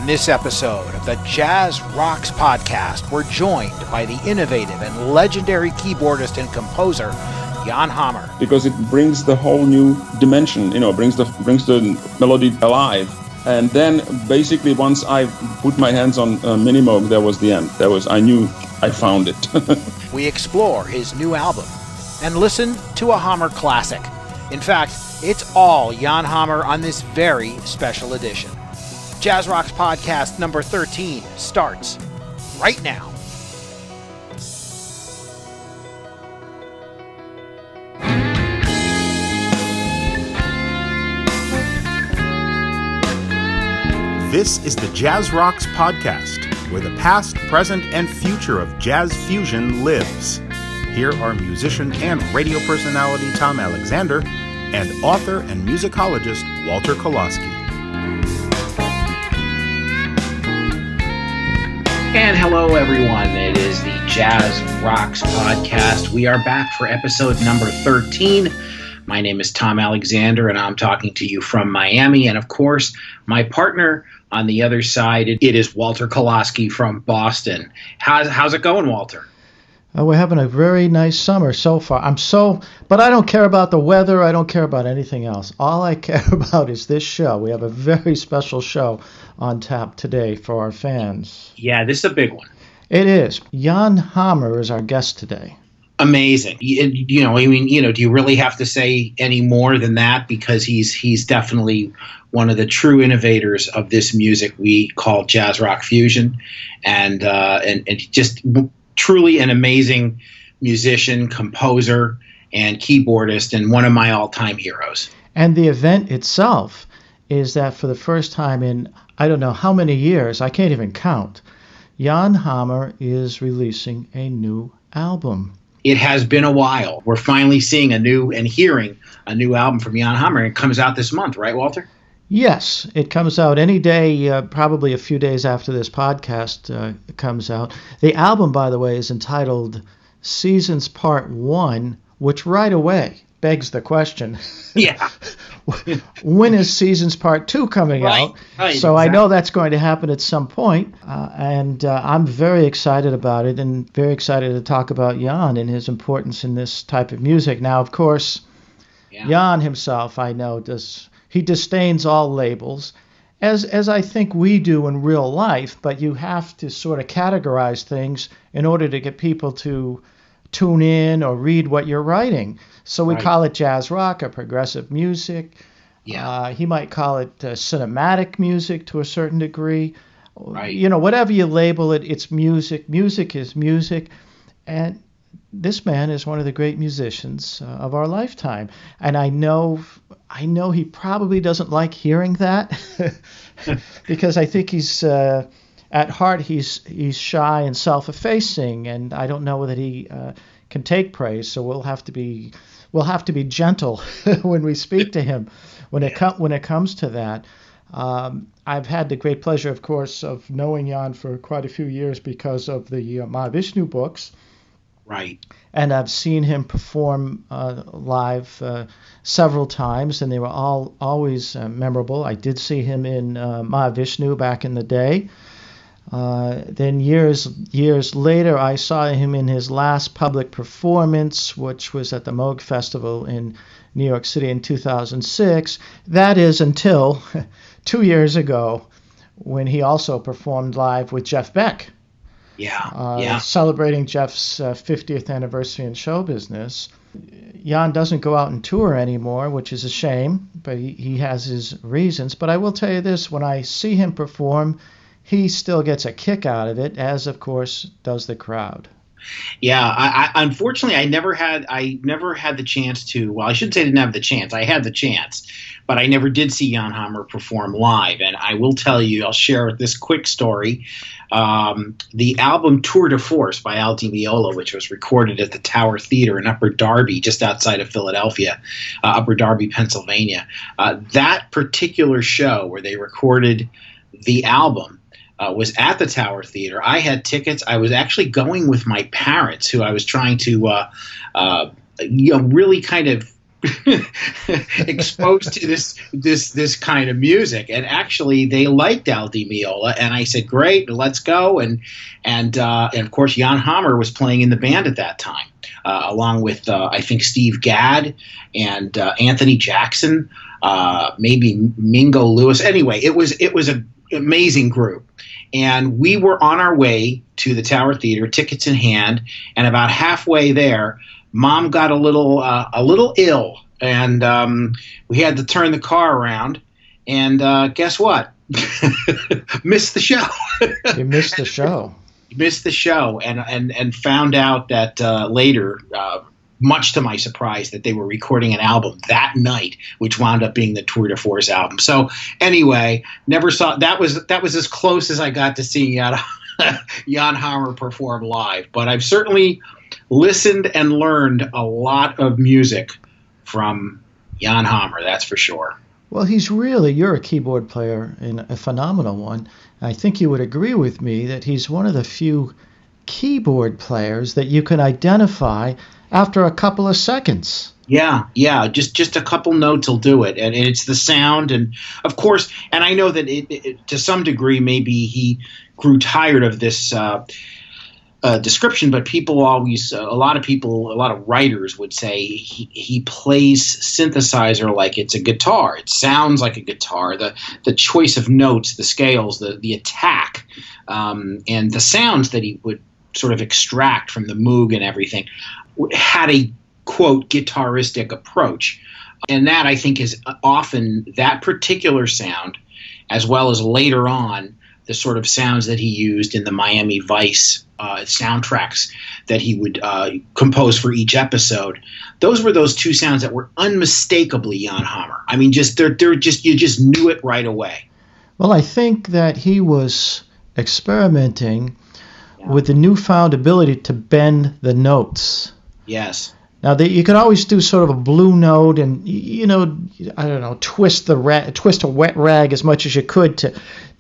this episode of the Jazz Rocks podcast, we're joined by the innovative and legendary keyboardist and composer, Jan Hammer. Because it brings the whole new dimension, brings the melody alive. And then basically once I put my hands on Minimoog, that was the end. I knew I found it. We explore his new album and listen to a Hammer classic. In fact, it's all Jan Hammer on this very special edition. Jazz Rocks podcast number 13 starts right now. This is the Jazz Rocks podcast, where the past, present, and future of jazz fusion lives. Here are musician and radio personality Tom Alexander and author and musicologist Walter Koloski. And hello, everyone. It is the Jazz Rocks podcast. We are back for episode number 13. My name is Tom Alexander, and I'm talking to you from Miami. And, of course, my partner on the other side, it is Walter Koloski from Boston. How's it going, Walter? We're having a very nice summer so far. But I don't care about the weather. I don't care about anything else. All I care about is this show. We have a very special show on tap today for our fans. Yeah, this is a big one. It is. Jan Hammer is our guest today. Amazing. Do you really have to say any more than that? Because he's definitely one of the true innovators of this music we call jazz rock fusion, and just truly an amazing musician, composer, and keyboardist, and one of my all-time heroes. And the event itself is that for the first time in I don't know how many years, I can't even count, Jan Hammer is releasing a new album. It has been a while. We're finally seeing hearing a new album from Jan Hammer. It comes out this month, right, Walter? Yes, it comes out any day, probably a few days after this podcast comes out. The album, by the way, is entitled Seasons Part 1, which right away begs the question. Yeah. When is Seasons Part 2 coming out? Right, so exactly. I know that's going to happen at some point, and I'm very excited about it and very excited to talk about Jan and his importance in this type of music. Now, of course, Jan himself, I know, he disdains all labels, as I think we do in real life, but you have to sort of categorize things in order to get people to tune in or read what you're writing. So we call it jazz rock or progressive music. Yeah. He might call it cinematic music to a certain degree. Right. Whatever you label it, it's music. Music is music. And this man is one of the great musicians of our lifetime. And I know he probably doesn't like hearing that because I think he's at heart he's shy and self-effacing, and I don't know that he can take praise. So we'll have to be gentle when we speak to him when it comes to that. I've had the great pleasure, of course, of knowing Jan for quite a few years because of the Mahavishnu books. Right. And I've seen him perform live several times, and they were always memorable. I did see him in Mahavishnu back in the day. Then years later, I saw him in his last public performance, which was at the Moog Festival in New York City in 2006. That is until 2 years ago, when he also performed live with Jeff Beck. Celebrating Jeff's 50th anniversary in show business. Jan doesn't go out and tour anymore, which is a shame, but he has his reasons. But I will tell you this, when I see him perform, he still gets a kick out of it, as of course does the crowd. Yeah, I unfortunately I never had the chance to. Well, I shouldn't say I didn't have the chance. I had the chance, but I never did see Jan Hammer perform live. And I will tell you, I'll share this quick story. The album Tour de Force by Al Di Meola, which was recorded at the Tower Theater in Upper Darby, just outside of Philadelphia, Upper Darby, Pennsylvania. That particular show where they recorded the album was at the Tower Theater. I had tickets. I was actually going with my parents, who I was trying to, really kind of exposed to this kind of music. And actually, they liked Al Di Meola, and I said, "Great, let's go." And of course, Jan Hammer was playing in the band at that time, along with I think Steve Gadd and Anthony Jackson, maybe Mingo Lewis. Anyway, it was an amazing group. And we were on our way to the Tower Theater, tickets in hand, and about halfway there, Mom got a little ill, and we had to turn the car around. And guess what? Missed the show. You missed the show. Missed the show, and found out that later, much to my surprise, that they were recording an album that night, which wound up being the Tour de Force album. So anyway, never saw that was as close as I got to seeing Jan Hammer perform live. But I've certainly listened and learned a lot of music from Jan Hammer, that's for sure. Well, you're a keyboard player and a phenomenal one. I think you would agree with me that he's one of the few keyboard players that you can identify after a couple of seconds. Yeah, just a couple notes will do it, and it's the sound, and of course, and I know that it to some degree maybe he grew tired of this description, but people always, a lot of writers would say he plays synthesizer like it's a guitar. It sounds like a guitar. The choice of notes, the scales, the attack, and the sounds that he would sort of extract from the Moog and everything had a, quote, guitaristic approach. And that, I think, is often that particular sound, as well as later on the sort of sounds that he used in the Miami Vice soundtracks that he would compose for each episode. Those were those two sounds that were unmistakably Jan Hammer. I mean, they're just you just knew it right away. Well, I think that he was experimenting with the newfound ability to bend the notes. Yes. Now, you could always do sort of a blue note and, twist a wet rag as much as you could to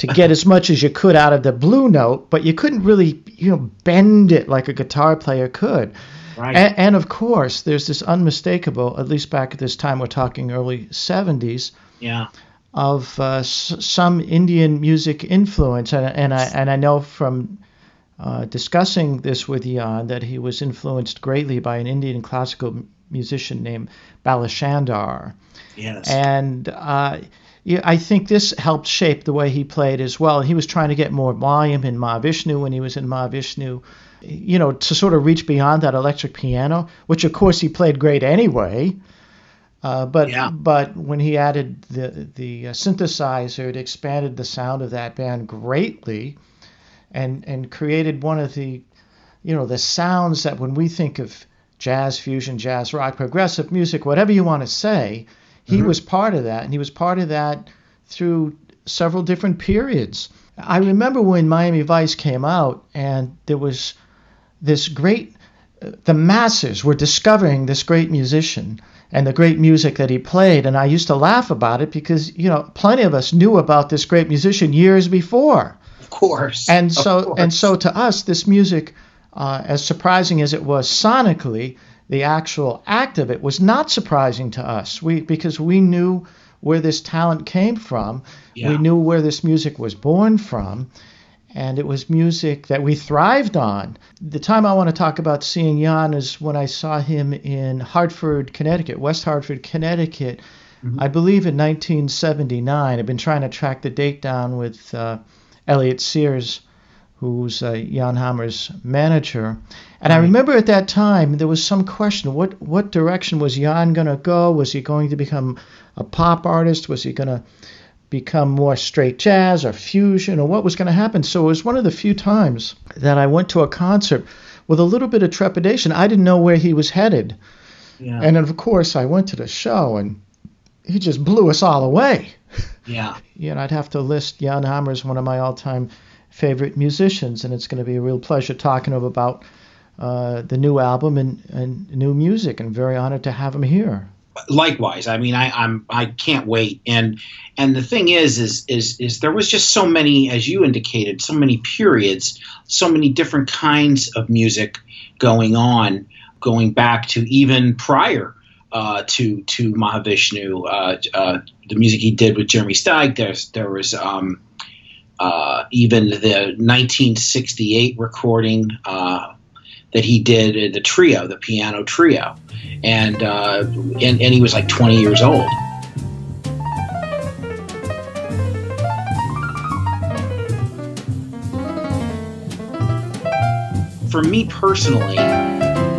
get as much as you could out of the blue note, but you couldn't really, bend it like a guitar player could. Right. And of course, there's this unmistakable, at least back at this time, we're talking early 70s, of some Indian music influence. And I know from discussing this with Jan that he was influenced greatly by an Indian classical musician named Balachandar. Yes. And I think this helped shape the way he played as well. He was trying to get more volume in Mahavishnu when he was in Mahavishnu, to sort of reach beyond that electric piano, which of course he played great anyway. But when he added the synthesizer, it expanded the sound of that band greatly. And created one of the, the sounds that when we think of jazz fusion, jazz rock, progressive music, whatever you want to say, he was part of that. And he was part of that through several different periods. I remember when Miami Vice came out and there was this great, the masses were discovering this great musician and the great music that he played. And I used to laugh about it because, plenty of us knew about this great musician years before. Of course. And so to us, this music, as surprising as it was sonically, the actual act of it was not surprising to us. Because we knew where this talent came from. Yeah. We knew where this music was born from. And it was music that we thrived on. The time I want to talk about seeing Jan is when I saw him in Hartford, Connecticut, West Hartford, Connecticut, I believe in 1979. I've been trying to track the date down with Elliot Sears, who's Jan Hammer's manager. And I remember at that time there was some question, what direction was Jan going to go? Was he going to become a pop artist? Was he going to become more straight jazz or fusion, or what was going to happen? So it was one of the few times that I went to a concert with a little bit of trepidation. I didn't know where he was headed. Yeah. And of course I went to the show and he just blew us all away. Yeah. I'd have to list Jan Hammer as one of my all-time favorite musicians, and it's going to be a real pleasure talking to him about the new album and new music, and very honored to have him here. Likewise. I mean, I can't wait. And the thing is there was just so many, as you indicated, so many periods, so many different kinds of music going on, going back to even prior to Mahavishnu. The music he did with Jeremy Steig. There was even the 1968 recording that he did, the trio, the piano trio, and he was like 20 years old. For me personally,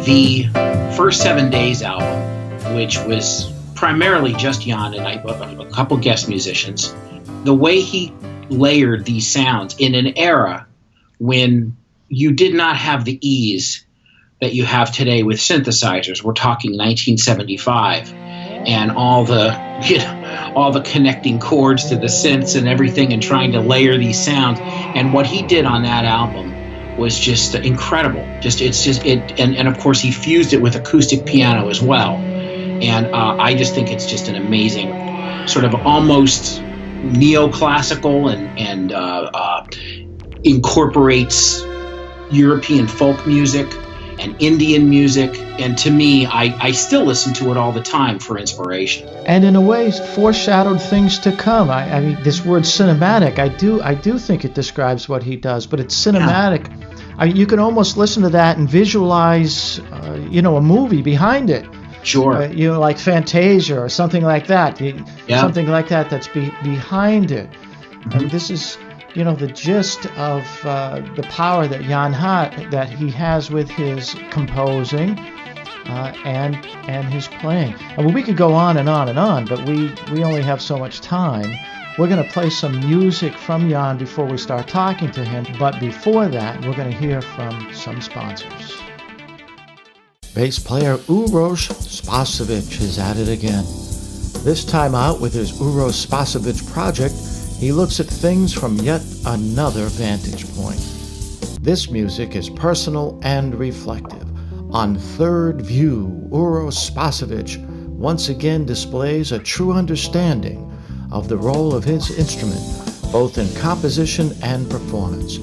the first 7 Days album, which was primarily just Jan and a couple guest musicians, the way he layered these sounds in an era when you did not have the ease that you have today with synthesizers. We're talking 1975, and all the connecting chords to the synths and everything, and trying to layer these sounds. And what he did on that album was just incredible. And of course he fused it with acoustic piano as well. And I just think it's just an amazing sort of almost neoclassical and incorporates European folk music and Indian music. And to me, I still listen to it all the time for inspiration. And in a way, foreshadowed things to come. I mean, this word cinematic, I do think it describes what he does, but it's cinematic. Yeah. You can almost listen to that and visualize, a movie behind it. Sure. Like Fantasia or something like that. Something like that that's behind it. Mm-hmm. And this is, the gist of the power that that he has with his composing and his playing. I mean, we could go on and on and on, but we only have so much time. We're going to play some music from Jan before we start talking to him, but before that, we're going to hear from some sponsors. Bass player Uroš Spasovic is at it again. This time out with his Uroš Spasovic project, he looks at things from yet another vantage point. This music is personal and reflective. On Third View, Uroš Spasovic once again displays a true understanding of the role of his instrument, both in composition and performance.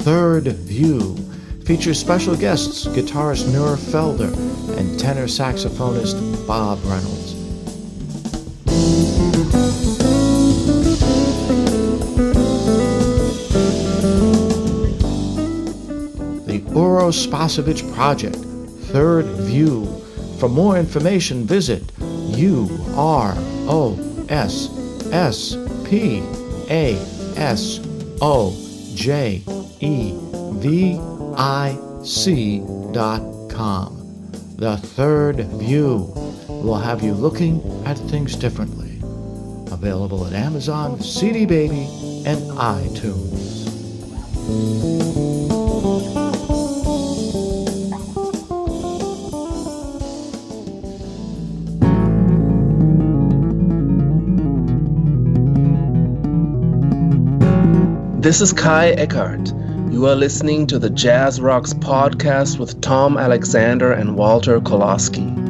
Third View features special guests, guitarist Nur Felder and tenor saxophonist Bob Reynolds. The Uroš Spasovic Project, Third View. For more information, visit UROSPASOJEVIC.com. The Third View will have you looking at things differently. Available at Amazon, CD Baby, and iTunes. This is Kai Eckhart. You are listening to the Jazz Rocks podcast with Tom Alexander and Walter Koloski.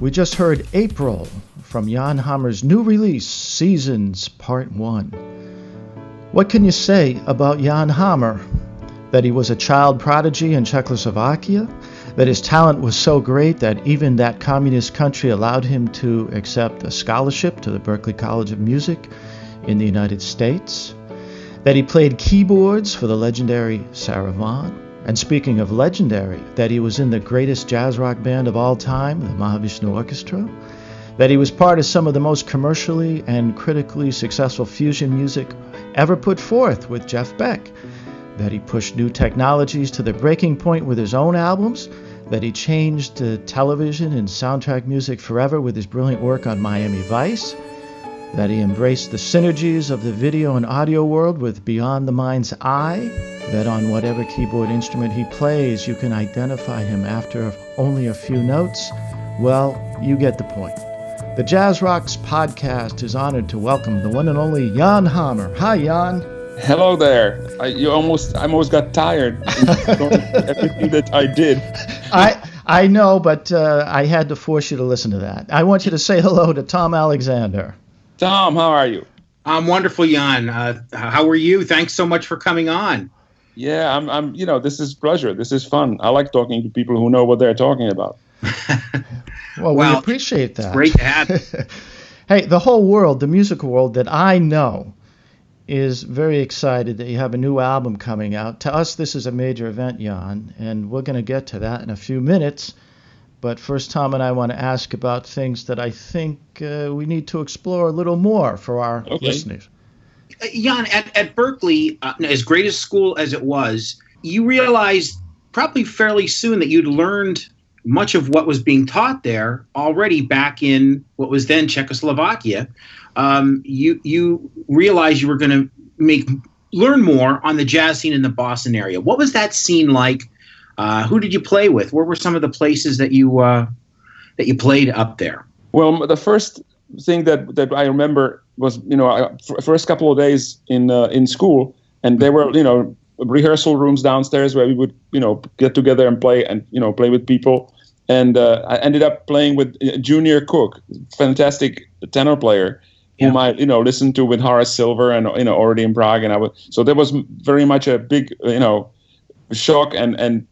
We just heard April from Jan Hammer's new release, Seasons Part 1. What can you say about Jan Hammer? That he was a child prodigy in Czechoslovakia? That his talent was so great that even that communist country allowed him to accept a scholarship to the Berklee College of Music in the United States? That he played keyboards for the legendary Sarah Vaughan? And speaking of legendary, that he was in the greatest jazz rock band of all time, the Mahavishnu Orchestra, that he was part of some of the most commercially and critically successful fusion music ever put forth with Jeff Beck, that he pushed new technologies to the breaking point with his own albums, that he changed television and soundtrack music forever with his brilliant work on Miami Vice, that he embraced the synergies of the video and audio world with Beyond the Mind's Eye, that on whatever keyboard instrument he plays, you can identify him after only a few notes. Well, you get the point. The Jazz Rocks podcast is honored to welcome the one and only Jan Hammer. Hi, Jan. Hello there. I almost got tired everything that I did. I know, but I had to force you to listen to that. I want you to say hello to Tom Alexander. Tom, how are you? I'm wonderful, Jan. How are you? Thanks so much for coming on. Yeah, I'm. This is pleasure. This is fun. I like talking to people who know what they're talking about. Well, we appreciate that. It's great to have you. Hey, the whole world, the music world that I know, is very excited that you have a new album coming out. To us, this is a major event, Jan, and we're going to get to that in a few minutes. But first, Tom and I want to ask about things that I think we need to explore a little more for our listeners. Jan, at Berklee, as great a school as it was, you realized probably fairly soon that you'd learned much of what was being taught there already back in what was then Czechoslovakia. You realized you were going to learn more on the jazz scene in the Boston area. What was that scene like? Who did you play with? Where were some of the places that you played up there? Well, the first thing that I remember was, first couple of days in school, and there were, rehearsal rooms downstairs where we would, get together and play and, play with people. And I ended up playing with Junior Cook, fantastic tenor player, whom I, listened to with Horace Silver and, already in Prague. And so there was very much a big, shock and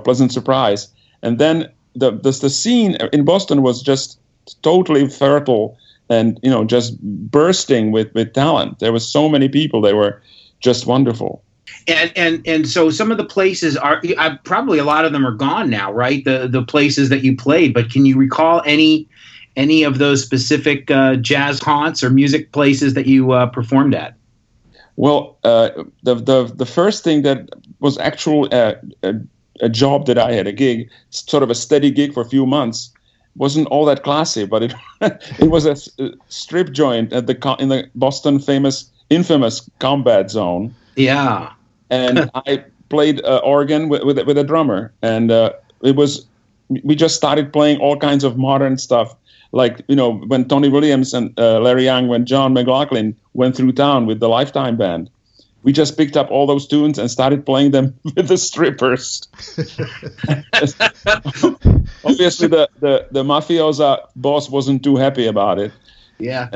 pleasant surprise. And then the scene in Boston was just totally fertile and, just bursting with talent. There was so many people. They were just wonderful. And so some of the places are probably a lot of them are gone now, right? The places that you played. But can you recall any of those specific jazz haunts or music places that you performed at? Well, the first thing that was actually a job that I had, a gig, sort of a steady gig for a few months, wasn't all that classy, but it was a strip joint in the Boston infamous Combat Zone. Yeah. And I played organ with a drummer, and we just started playing all kinds of modern stuff, like when Tony Williams and Larry Young, when John McLaughlin went through town with the Lifetime Band, we just picked up all those tunes and started playing them with the strippers. Obviously, the mafiosa boss wasn't too happy about it. Yeah.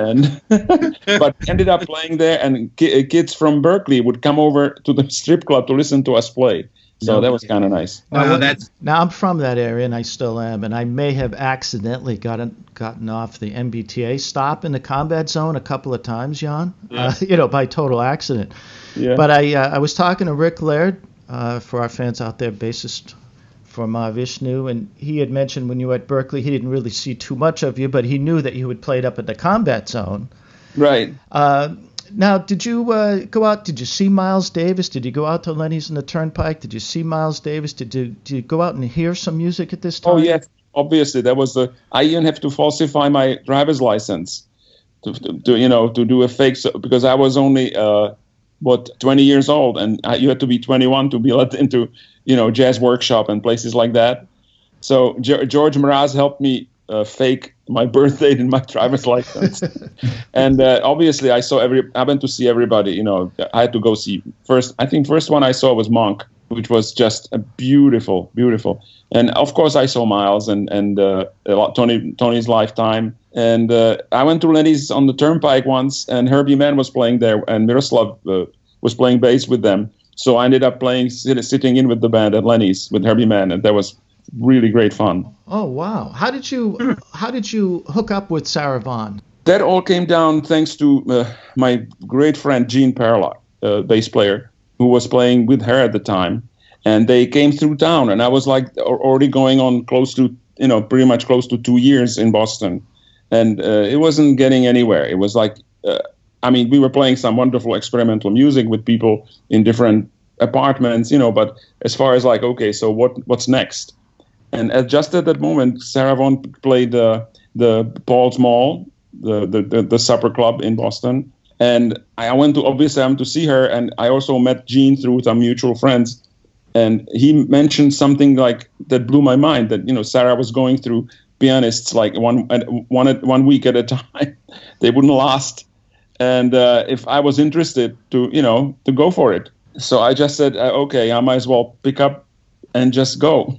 But ended up playing there, and kids from Berklee would come over to the strip club to listen to us play. So that was kind of nice. Now I'm from that area, and I still am, and I may have accidentally gotten off the MBTA stop in the Combat Zone a couple of times, Jan. Yeah. By total accident. Yeah. But I was talking to Rick Laird, for our fans out there, bassist for Mahavishnu, and he had mentioned when you were at Berklee, he didn't really see too much of you, but he knew that you had played up at the Combat Zone. Right. Now, did you go out? Did you see Miles Davis? Did you go out to Lenny's and the Turnpike? Did you see Miles Davis? Did you go out and hear some music at this time? Oh, yes. Obviously, that was I even have to falsify my driver's license to do a fake, because I was only 20 years old, and you had to be 21 to be let into jazz workshop and places like that. So George Mraz helped me fake my birth date in my driver's license. And obviously I went to see everybody. I had to go see first. I think first one I saw was Monk which was just a beautiful, beautiful. And of course, I saw Miles and Tony's Lifetime. And I went to Lenny's on the Turnpike once, and Herbie Mann was playing there, and Miroslav was playing bass with them. So I ended up sitting in with the band at Lenny's with Herbie Mann, and that was really great fun. Oh wow! How did you hook up with Sarah Vaughan? That all came down thanks to my great friend Gene Perlock, bass player, who was playing with her at the time, and they came through town, and I was like already going on pretty much close to 2 years in Boston, and it wasn't getting anywhere. It was like, we were playing some wonderful experimental music with people in different apartments, but as far as like, okay, so what's next? And just at that moment, Sarah Vaughan played the Paul's Mall, the supper club in Boston. And I went to see her, and I also met Gene through some mutual friends. And he mentioned something like that blew my mind, that, Sarah was going through pianists like one week at a time. They wouldn't last. And if I was interested to go for it. So I just said, okay, I might as well pick up and just go,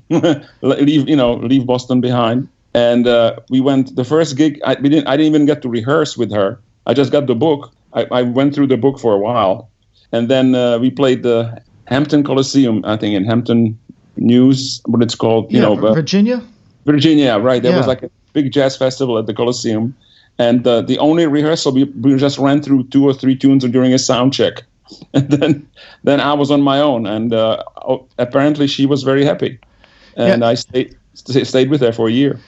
leave Boston behind. And we went, the first gig, I didn't even get to rehearse with her. I just got the book. I went through the book for a while. And then we played the Hampton Coliseum, I think in Hampton News, what it's called. Virginia? Virginia, right. There was like a big jazz festival at the Coliseum. And the only rehearsal, we just ran through 2 or 3 tunes during a sound check. And then I was on my own. And apparently she was very happy. And I stayed with her for a year.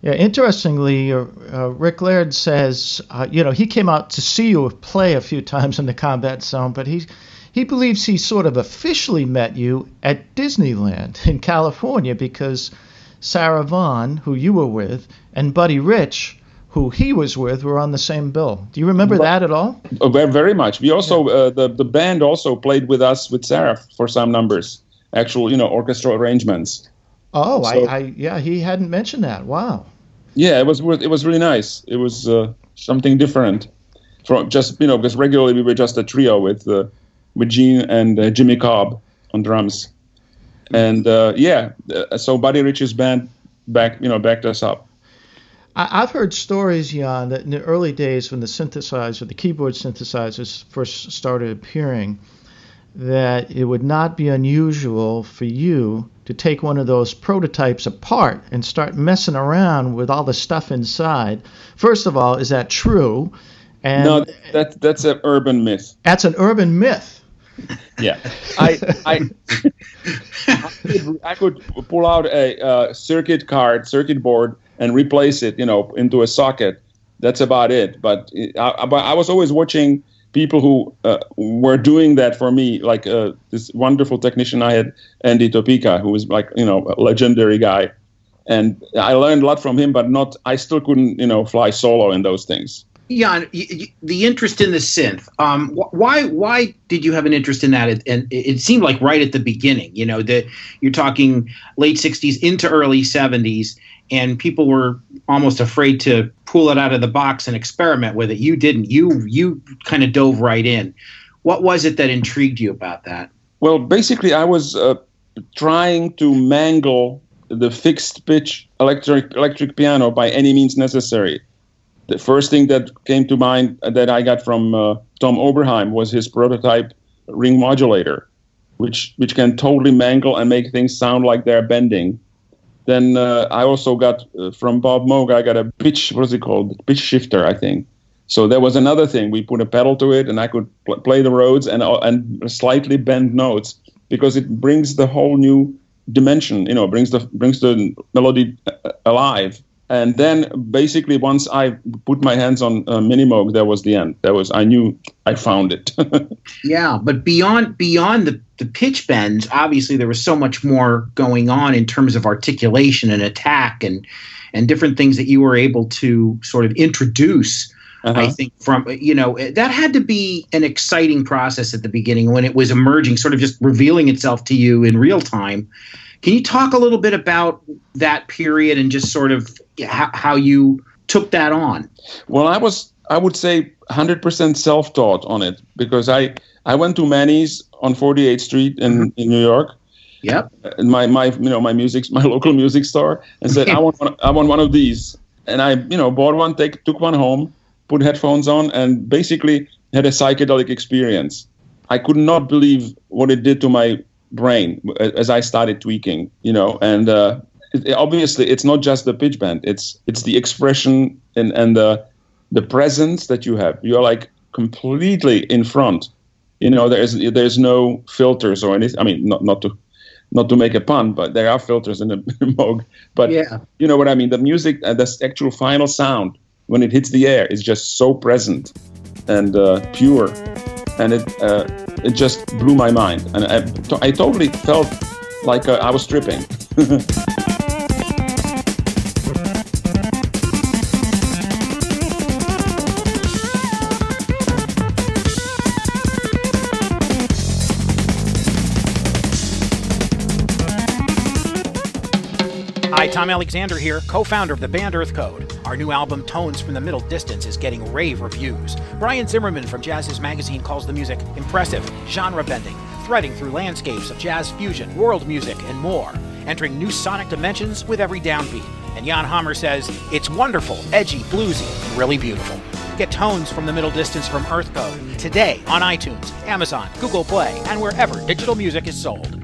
Yeah, interestingly, Rick Laird says, he came out to see you play a few times in the Combat Zone, but he believes he sort of officially met you at Disneyland in California because Sarah Vaughan, who you were with, and Buddy Rich, who he was with, were on the same bill. Do you remember that at all? Oh, very much. We also, the band also played with us, with Sarah, for some numbers, actual, orchestral arrangements. Oh, so, he hadn't mentioned that. Wow. Yeah, it was really nice. It was something different from just, because regularly we were just a trio with Gene and Jimmy Cobb on drums. And so Buddy Rich's band backed us up. I've heard stories, Jan, that in the early days when the keyboard synthesizers first started appearing, that it would not be unusual for you to take one of those prototypes apart and start messing around with all the stuff inside. First of all, is that true? And no, that's an urban myth. That's an urban myth. Yeah, I could pull out a circuit board and replace it, into a socket. That's about it. But I was always watching people who were doing that for me, like this wonderful technician I had, Andy Topeka, who was like, a legendary guy. And I learned a lot from him, but I still couldn't, fly solo in those things. Jan, the interest in the synth, why did you have an interest in that? And it seemed like right at the beginning, that you're talking late 60s into early 70s, and people were almost afraid to pull it out of the box and experiment with it. You didn't. You kind of dove right in. What was it that intrigued you about that? Well, basically, I was trying to mangle the fixed pitch electric piano by any means necessary. The first thing that came to mind that I got from Tom Oberheim was his prototype ring modulator, which can totally mangle and make things sound like they're bending. Then I also got from Bob Moog, I got a pitch shifter, I think. So there was another thing. We put a pedal to it, and I could play the Rhodes and slightly bend notes, because it brings the whole new dimension. Brings the melody alive. And then basically once I put my hands on Minimoog, that was the end. I knew I found it. Yeah, but beyond the pitch bends, obviously there was so much more going on in terms of articulation and attack and different things that you were able to sort of introduce. Uh-huh. I think from, that had to be an exciting process at the beginning when it was emerging, sort of just revealing itself to you in real time. Can you talk a little bit about that period and just sort of how you took that on? Well, I would say 100% self-taught on it, because I went to Manny's on 48th Street in New York, Yep. My my local music store, and said, I want one of these. And I bought one, took one home, put headphones on, and basically had a psychedelic experience. I could not believe what it did to my brain as I started tweaking, and obviously it's not just the pitch bend, it's the expression and the presence that you have. You're like completely in front. There's no filters or anything. I mean, not to make a pun, but there are filters in the Moog. But yeah. You know what I mean? The music, the actual final sound, when it hits the air, is just so present and pure. And it just blew my mind. And I totally felt like I was tripping. Hi, Tom Alexander here, co-founder of the band Earth Code. Our new album, Tones from the Middle Distance, is getting rave reviews. Brian Zimmerman from Jazz's Magazine calls the music impressive, genre-bending, threading through landscapes of jazz fusion, world music, and more, entering new sonic dimensions with every downbeat. And Jan Hammer says, it's wonderful, edgy, bluesy, and really beautiful. Get Tones from the Middle Distance from Earth Code today on iTunes, Amazon, Google Play, and wherever digital music is sold.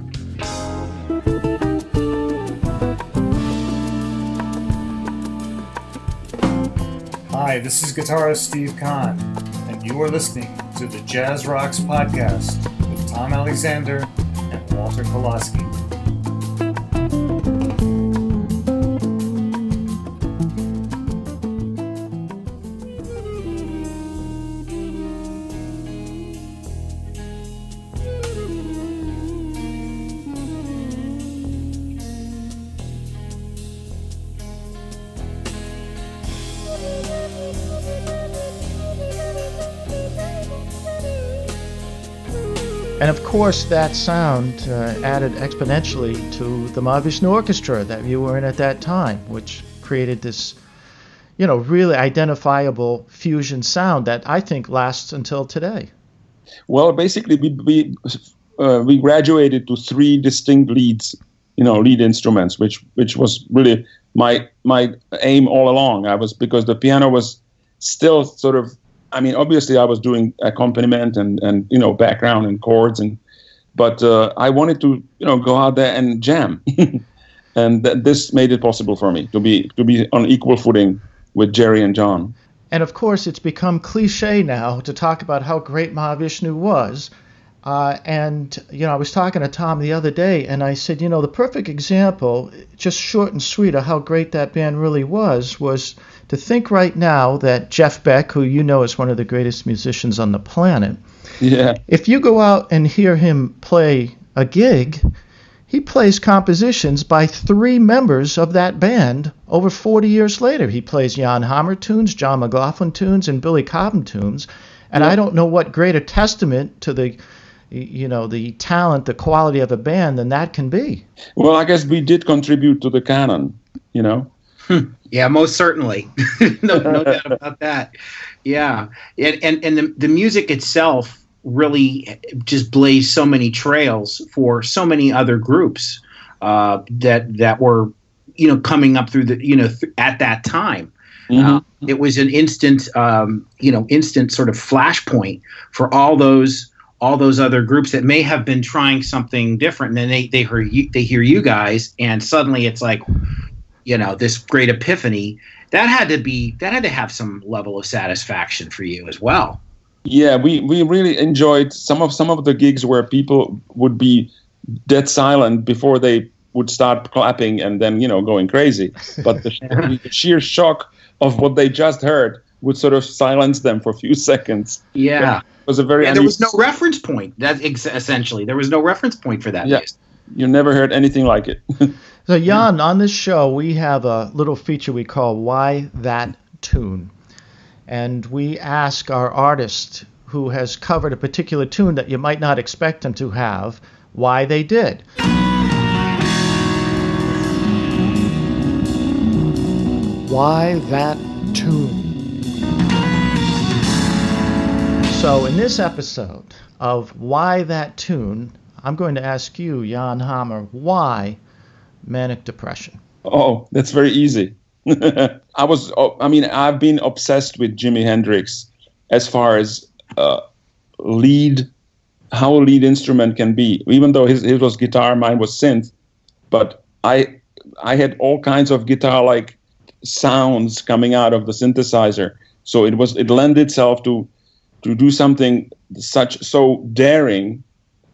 Hi, this is guitarist Steve Kahn, and you are listening to the Jazz Rocks Podcast with Tom Alexander and Walter Kolaski. And of course, that sound added exponentially to the Mahavishnu Orchestra that you were in at that time, which created this, really identifiable fusion sound that I think lasts until today. Well, basically, we graduated to 3 distinct lead instruments, which was really my aim all along. Because the piano was still sort of. I mean, obviously, I was doing accompaniment and background and chords, but I wanted to go out there and jam, and this made it possible for me to be on equal footing with Jerry and John. And of course, it's become cliche now to talk about how great Mahavishnu was. And I was talking to Tom the other day, and I said, the perfect example, just short and sweet, of how great that band really was to think right now that Jeff Beck, who is one of the greatest musicians on the planet, if you go out and hear him play a gig, he plays compositions by 3 members of that band over 40 years later. He plays Jan Hammer tunes, John McLaughlin tunes, and Billy Cobham tunes. And I don't know what greater testament to the talent, the quality of a band than that can be. Well, I guess we did contribute to the canon, Yeah, most certainly. no doubt about that. Yeah. And the music itself really just blazed so many trails for so many other groups that were, coming up through at that time. Mm-hmm. It was an instant sort of flashpoint for all those other groups that may have been trying something different, and then they hear you guys, and suddenly it's like, this great epiphany that had to have some level of satisfaction for you as well. Yeah, we really enjoyed some of the gigs where people would be dead silent before they would start clapping and then going crazy. But the sheer shock of what they just heard would sort of silence them for a few seconds. Yeah, it was a very. There was no reference point. That essentially there was no reference point for that. Yeah, you never heard anything like it. So, Jan, on this show, we have a little feature we call Why That Tune. And we ask our artist who has covered a particular tune that you might not expect them to have, why they did. Why that tune? So, in this episode of Why That Tune, I'm going to ask you, Jan Hammer, why manic depression? Oh, that's very easy. I've been obsessed with Jimi Hendrix as far as how a lead instrument can be. Even though his was guitar, mine was synth, but I had all kinds of guitar-like sounds coming out of the synthesizer. So it lent itself to do something so daring.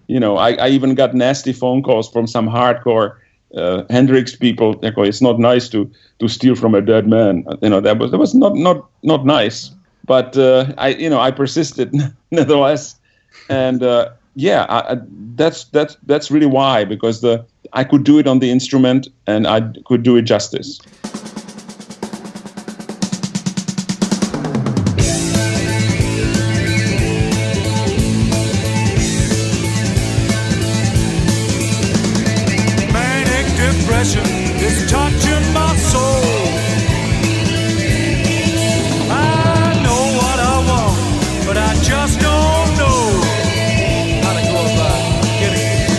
I even got nasty phone calls from some hardcore Hendrix people. They go, it's not nice to steal from a dead man. That was not nice. But I persisted nonetheless, and that's really why, because I could do it on the instrument and I could do it justice. Manic depression is touching my soul. But I just don't know how to go about getting it.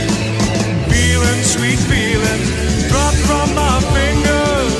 Feeling, sweet feeling, drop from my fingers,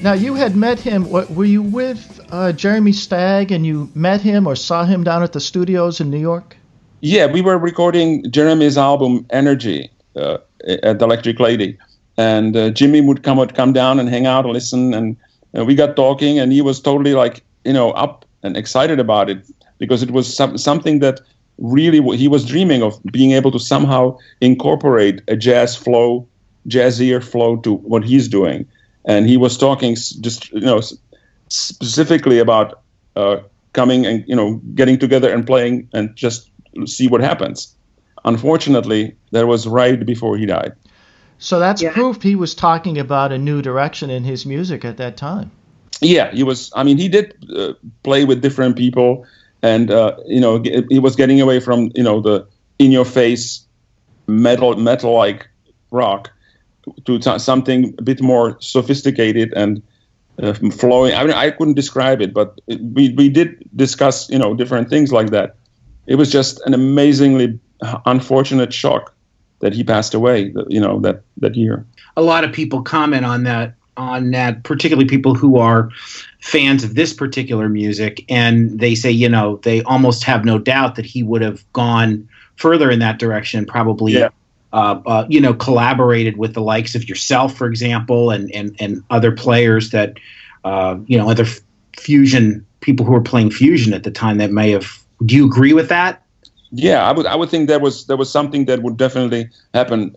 Now, you had met him. Were you with Jeremy Stagg, and you met him or saw him down at the studios in New York? Yeah, we were recording Jeremy's album Energy at the Electric Lady, and Jimmy would come down and hang out and listen, and we got talking, and he was totally like, up and excited about it, because it was something that really he was dreaming of, being able to somehow incorporate a jazzier flow to what he's doing. And he was talking just, specifically about coming and, getting together and playing and just see what happens. Unfortunately, that was right before he died. So that's proof he was talking about a new direction in his music at that time. Yeah, he was. I mean, he did play with different people, and he was getting away from the in-your-face metal-like rock to something a bit more sophisticated and flowing. I mean, I couldn't describe it, but we did discuss different things like that. It was just an amazingly unfortunate shock that he passed away. That year. A lot of people comment on that, particularly people who are fans of this particular music, and they say, they almost have no doubt that he would have gone further in that direction, probably, collaborated with the likes of yourself, for example, and other players that, other fusion people who were playing fusion at the time that may have. Do you agree with that? Yeah, I would think there was something that would definitely happen.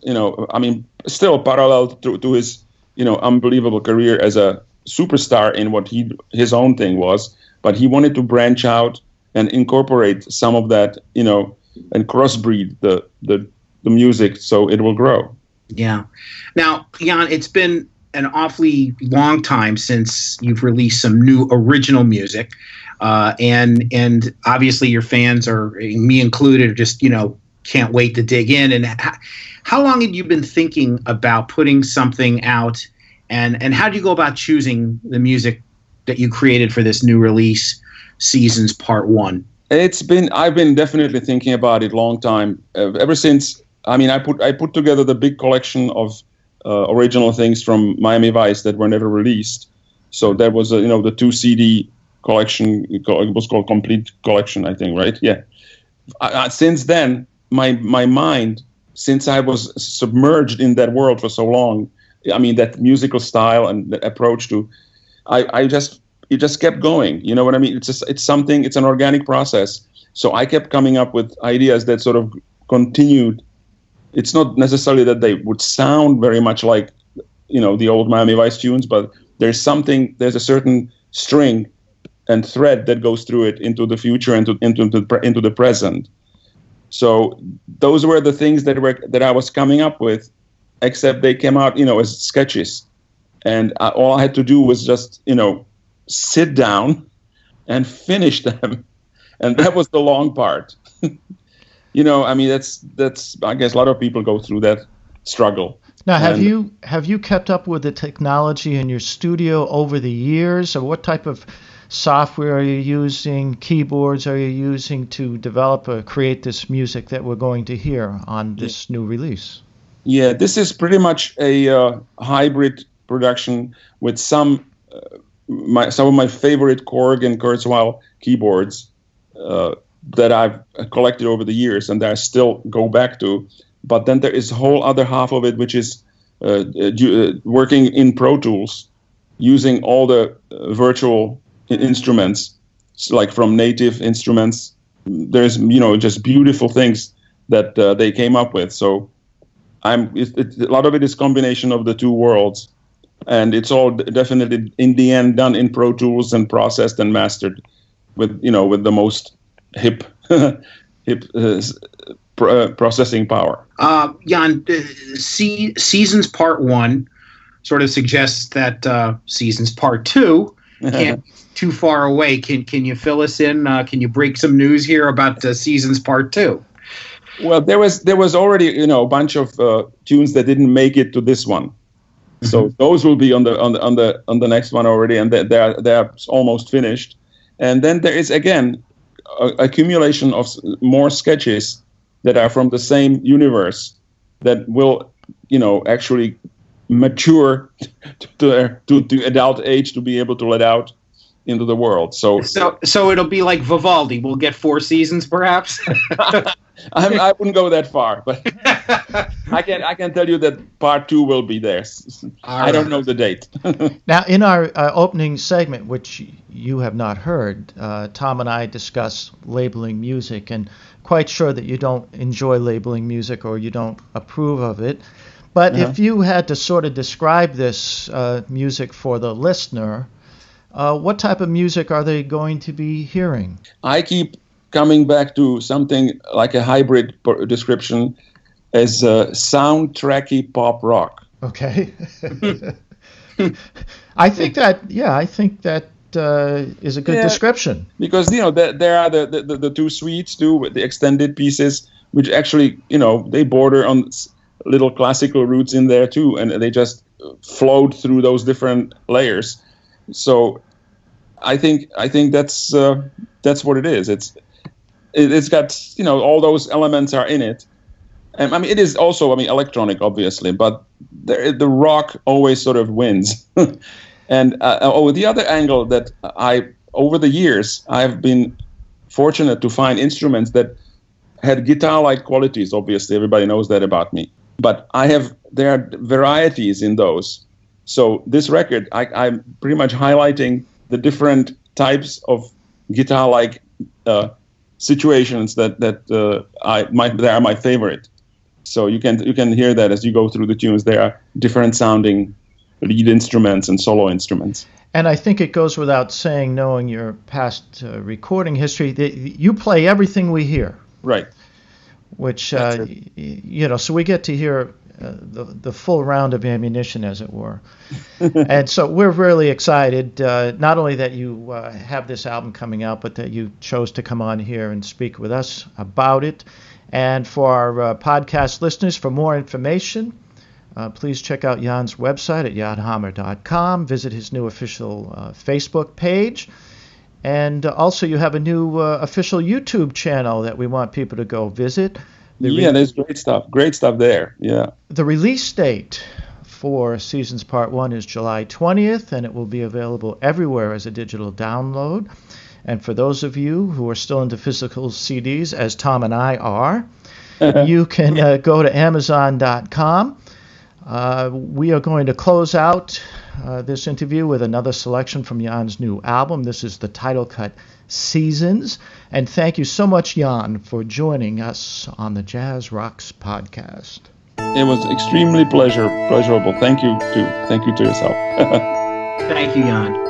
I mean, still parallel to his unbelievable career as a superstar in what his own thing was, but he wanted to branch out and incorporate some of that, and crossbreed the music so it will grow. Yeah. Now, Jan, it's been an awfully long time since you've released some new original music, and obviously your fans, are me included, just can't wait to dig in. And how long had you been thinking about putting something out, and how do you go about choosing the music that you created for this new release, Seasons Part 1? I've been definitely thinking about it a long time, ever since. I mean, I put together the big collection of original things from Miami Vice that were never released. So that was the 2 CD collection. It was called Complete Collection, I think, right? Yeah. Since then, my mind, since I was submerged in that world for so long, I mean, that musical style and the approach to, it just kept going. You know what I mean? It's an organic process. So I kept coming up with ideas that sort of continued. It's not necessarily that they would sound very much like, the old Miami Vice tunes, but there's a certain string and thread that goes through it into the future and into the present. So those were the things that I was coming up with, except they came out, as sketches. And all I had to do was just, sit down and finish them. And that was the long part. I mean, that's. I guess a lot of people go through that struggle. Now, have you kept up with the technology in your studio over the years, or what type of software are you using? Keyboards are you using to develop or create this music that we're going to hear on this new release? Yeah, this is pretty much a hybrid production with some of my favorite Korg and Kurzweil keyboards that I've collected over the years and that I still go back to. But then there is a whole other half of it, which is working in Pro Tools, using all the virtual instruments, like from native instruments. There's, just beautiful things that they came up with. So a lot of it is combination of the two worlds. And it's all definitely, in the end, done in Pro Tools and processed and mastered with the most hip processing power. Jan, Seasons Part 1 sort of suggests that Seasons Part 2 can't be too far away. Can you fill us in? Can you break some news here about Seasons Part 2? Well, there was already a bunch of tunes that didn't make it to this one. So those will be on the next one already, and they're almost finished. And then there is again accumulation of more sketches that are from the same universe that will actually mature to adult age to be able to let out into the world. So it'll be like Vivaldi. We'll get 4 seasons, perhaps. I wouldn't go that far, but I can tell you that part 2 will be there. I don't know the date. Now, in our opening segment, which you have not heard, Tom and I discuss labeling music, and quite sure that you don't enjoy labeling music or you don't approve of it. But if you had to sort of describe this music for the listener, what type of music are they going to be hearing? I keep coming back to something like a hybrid description as soundtracky pop rock. Okay. I think that is a good description. Because, there are the 2 suites too, with the extended pieces, which actually, they border on little classical roots in there too, and they just flowed through those different layers. So I think that's what it is. It's got, all those elements are in it. And I mean, it is also, electronic, obviously, but the rock always sort of wins. And the other angle that over the years, I've been fortunate to find instruments that had guitar-like qualities. Obviously, everybody knows that about me. But there are varieties in those. So this record, I'm pretty much highlighting the different types of guitar-like situations that are my favorite. So you can hear that as you go through the tunes. There are different sounding lead instruments and solo instruments. And I think it goes without saying, knowing your past recording history, that you play everything we hear. Right. Which, so we get to hear the full round of ammunition, as it were. And so we're really excited, not only that you have this album coming out, but that you chose to come on here and speak with us about it. And for our podcast listeners, for more information, please check out Jan's website at janhammer.com. Visit his new official Facebook page. And also you have a new official YouTube channel that we want people to go visit. There's great stuff there. Yeah. The release date for Seasons Part 1 is July 20th, and it will be available everywhere as a digital download. And for those of you who are still into physical CDs, as Tom and I are, you can go to Amazon.com. We are going to close out this interview with another selection from Jan's new album. This is the title cut, Seasons. And thank you so much, Jan, for joining us on the Jazz Rocks podcast. It was extremely pleasurable. Thank you to yourself. Thank you, Jan.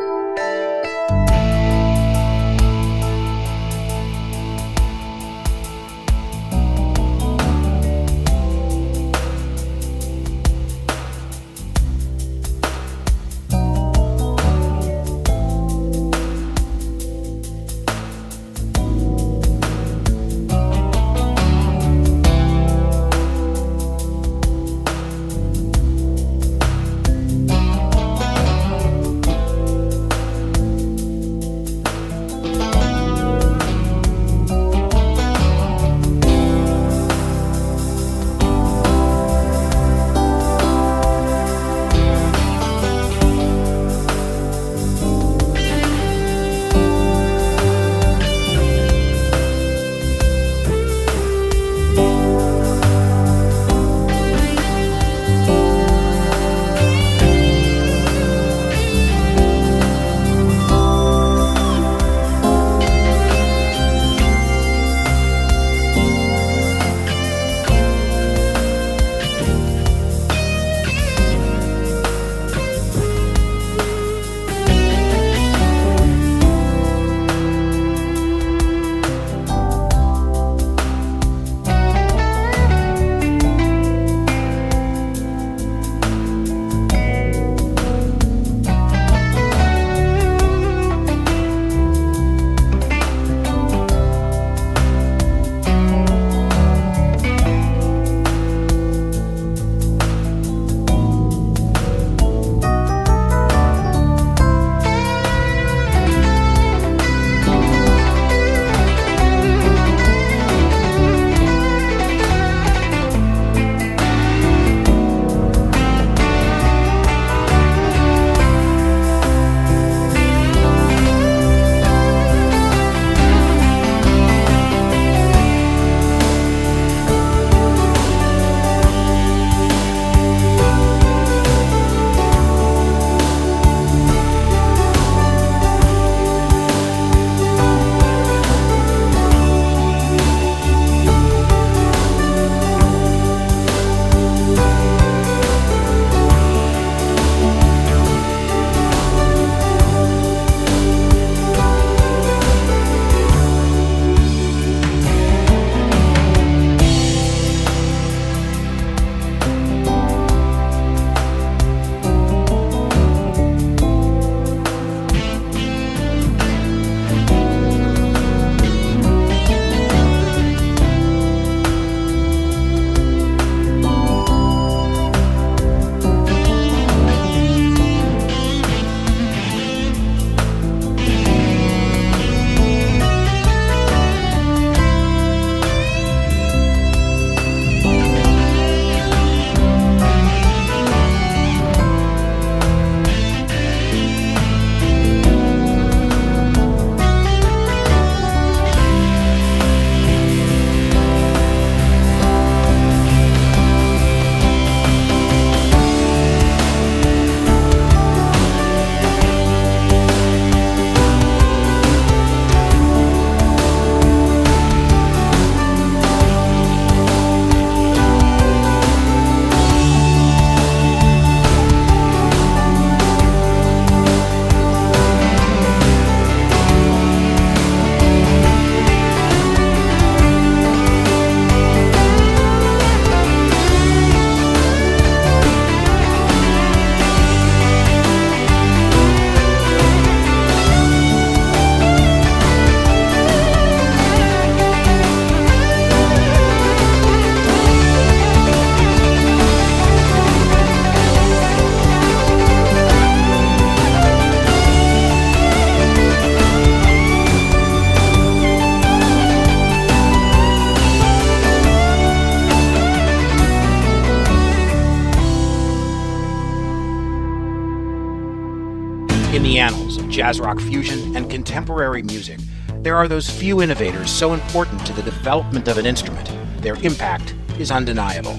In the annals of jazz rock fusion and contemporary music, there are those few innovators so important to the development of an instrument. Their impact is undeniable.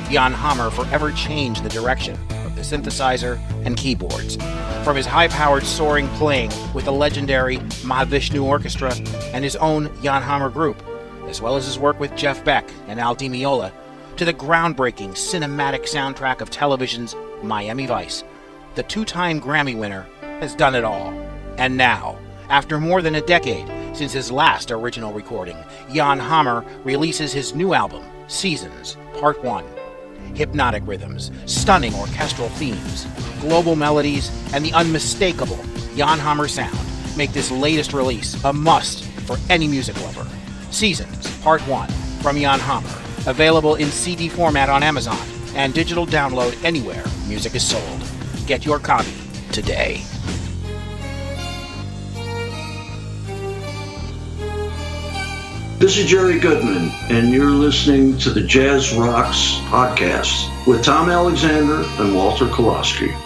Jan Hammer forever changed the direction of the synthesizer and keyboards. From his high-powered soaring playing with the legendary Mahavishnu Orchestra and his own Jan Hammer Group, as well as his work with Jeff Beck and Al Di Meola, to the groundbreaking cinematic soundtrack of television's Miami Vice, the two-time Grammy winner has done it all. And now, after more than a decade since his last original recording, Jan Hammer releases his new album, Seasons, Part 1. Hypnotic rhythms, stunning orchestral themes, global melodies, and the unmistakable Jan Hammer sound make this latest release a must for any music lover. Seasons, Part 1, from Jan Hammer, available in CD format on Amazon and digital download anywhere music is sold. Get your copy today. This is Jerry Goodman, and you're listening to the Jazz Rocks podcast with Tom Alexander and Walter Kolosky.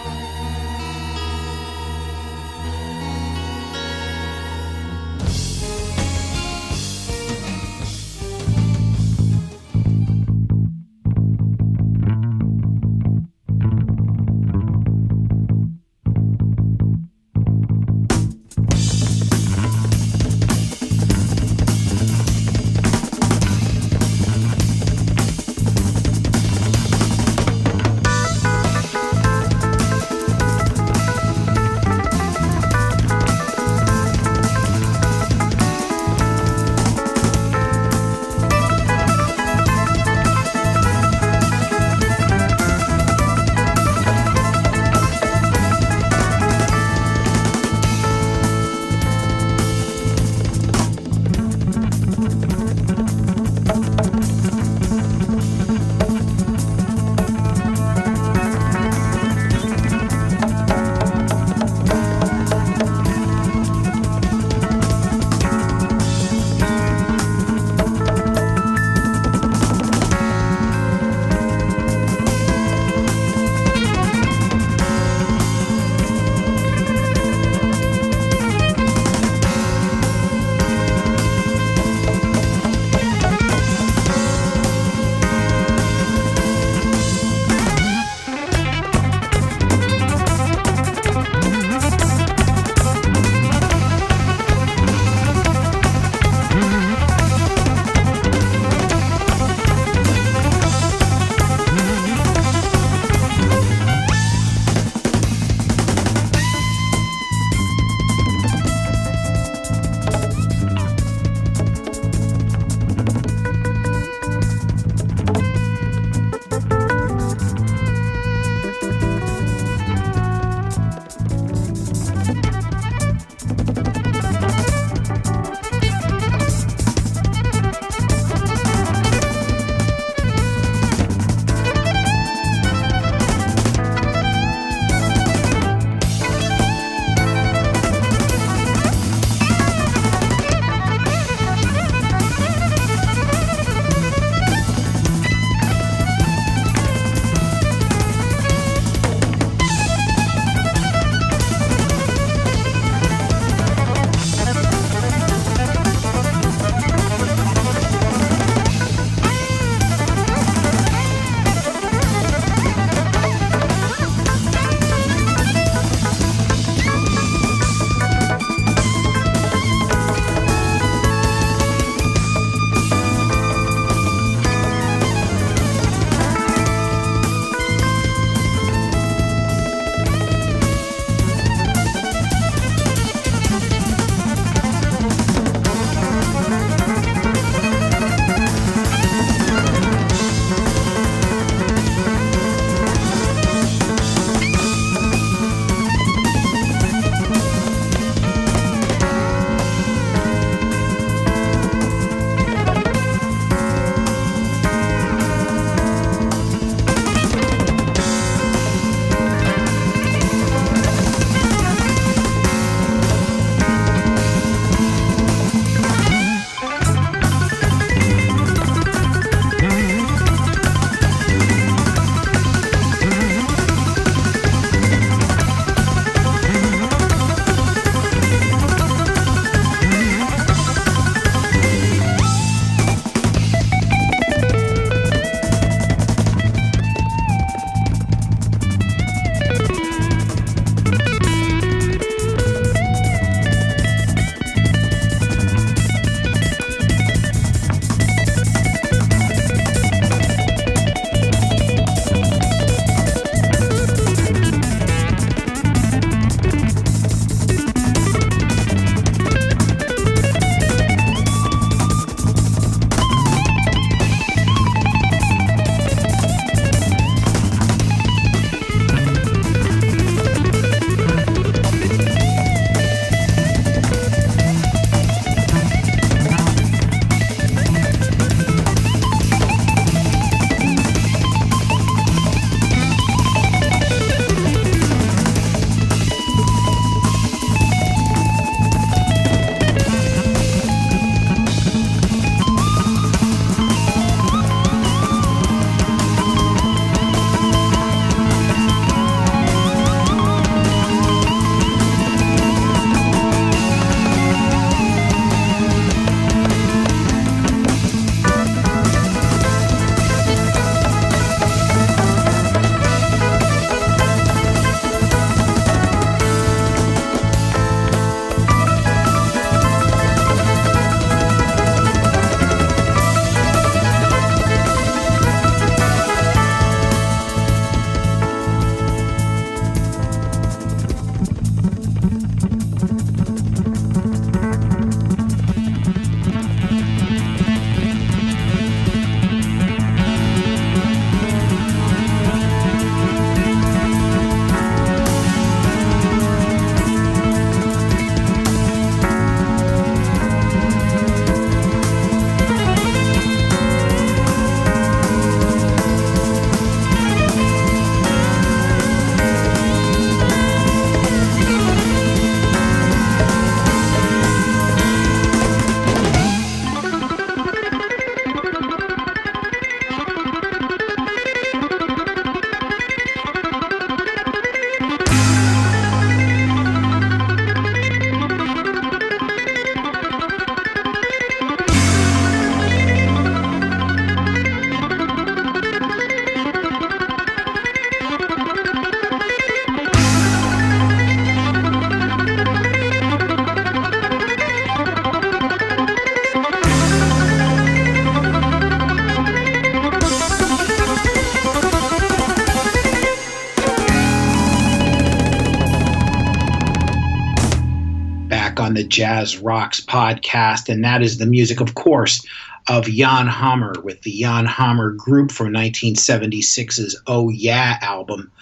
on the Jazz Rocks podcast, and that is the music, of course, of Jan Hammer with the Jan Hammer Group from 1976's Oh Yeah album,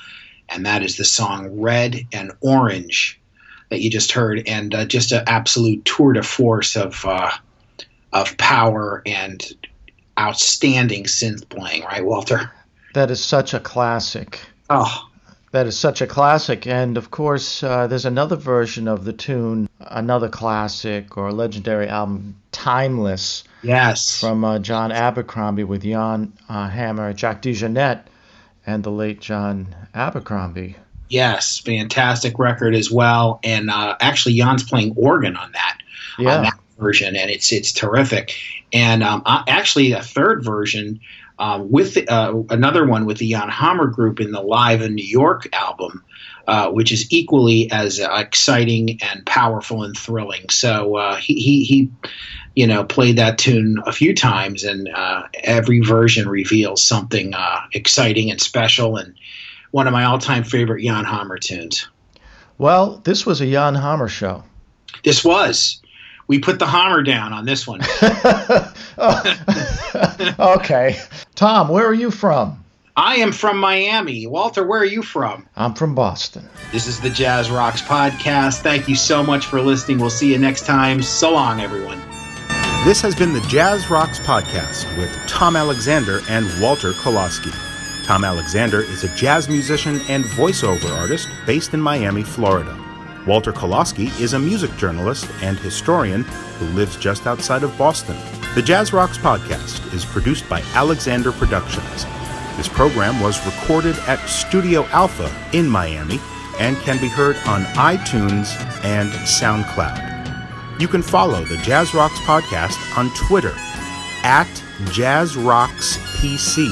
and that is the song Red and Orange that you just heard, and just an absolute tour de force of power and outstanding synth playing, right, Walter? That is such a classic. Oh. That is such a classic. And, of course, there's another version of the tune, another classic or legendary album, Timeless. Yes. From John Abercrombie with Jan Hammer, Jack DeJohnette, and the late John Abercrombie. Yes, fantastic record as well. And actually, Jan's playing organ on that version, and it's terrific. And actually, a third version with another one with the Jan Hammer Group in the Live in New York album, which is equally as exciting and powerful and thrilling. So he played that tune a few times, and every version reveals something exciting and special, and one of my all-time favorite Jan Hammer tunes. Well, this was a Jan Hammer show. This was. We put the hammer down on this one. Okay. Tom, where are you from? I am from Miami. Walter, where are you from? I'm from Boston. This is the Jazz Rocks podcast. Thank you so much for listening. We'll see you next time. So long, everyone. This has been the Jazz Rocks podcast with Tom Alexander and Walter Kolosky. Tom Alexander is a jazz musician and voiceover artist based in Miami, Florida. Walter Kolosky is a music journalist and historian who lives just outside of Boston. The Jazz Rocks podcast is produced by Alexander Productions. This program was recorded at Studio Alpha in Miami and can be heard on iTunes and SoundCloud. You can follow the Jazz Rocks podcast on Twitter at JazzRocksPC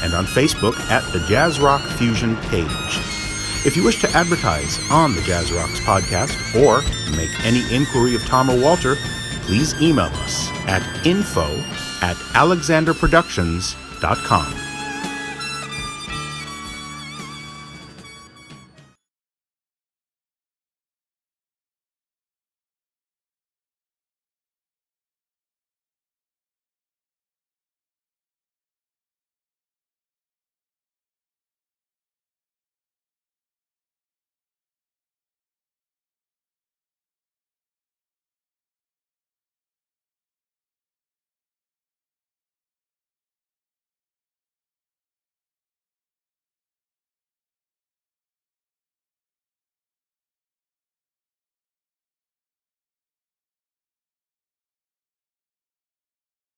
and on Facebook at the Jazz Rock Fusion page. If you wish to advertise on the Jazz Rocks podcast or make any inquiry of Tom or Walter, please email us at info@alexanderproductions.com.